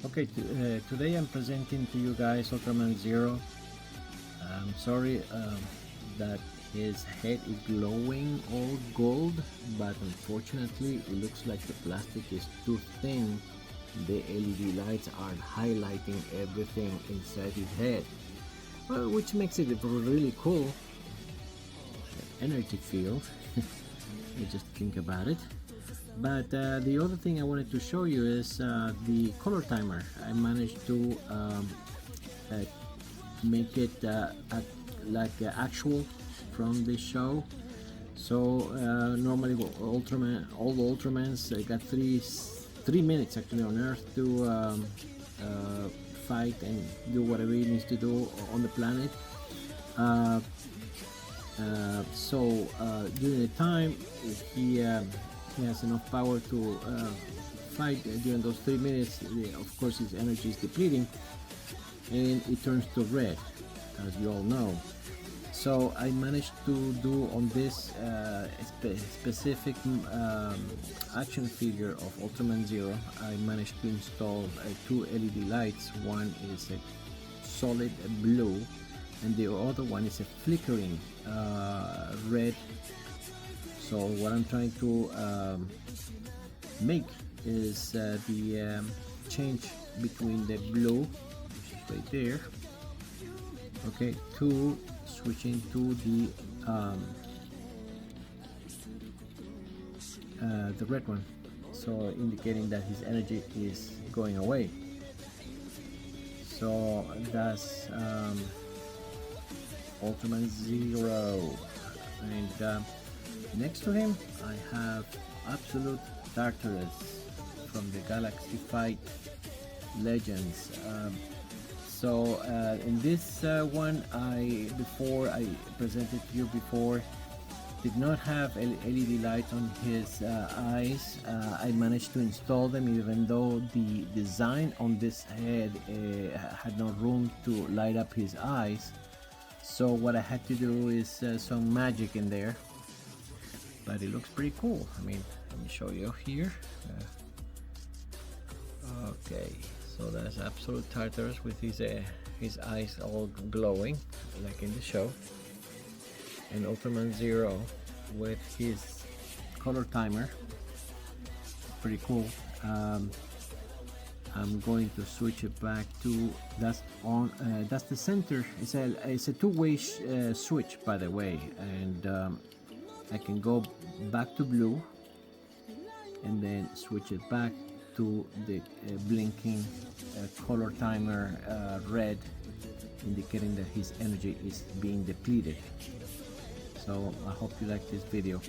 Okay, today I'm presenting to you guys Ultraman Zero. I'm sorry that his head is glowing all gold, but unfortunately it looks like the plastic is too thin. The LED lights are highlighting everything inside his head, well, which makes it really cool. Energy field. You just think about it. But the other thing I wanted to show you is the color timer. I managed to uh, make it like actual from the show. So normally all the Ultramans got three minutes actually on Earth to fight and do whatever he needs to do on the planet. During the time, if he has enough power to fight during those 3 minutes, of course his energy is depleting and it turns to red, as you all know. So I managed to do on this specific action figure of Ultraman Zero, I managed to install two LED lights. One is a solid blue and the other one is a flickering red. So what I'm trying to make is the change between the blue, which is right there, okay, to switching to the red one, so indicating that his energy is going away. So that's Ultraman Zero, and next to him I have Absolute Tartarus from the Galaxy Fight Legends. In this one, before I presented to you before, did not have LED lights on his eyes. I managed to install them even though the design on this head had no room to light up his eyes. So what I had to do is some magic in there, but it looks pretty cool. I mean, let me show you here. Okay, so that's Absolute Tartarus with his eyes all glowing like in the show, and Ultraman Zero with his color timer. Pretty cool. I'm going to switch it back to that's the center. It's a two-way switch, by the way, and I can go back to blue and then switch it back to the blinking color timer red, indicating that his energy is being depleted. So I hope you like this video.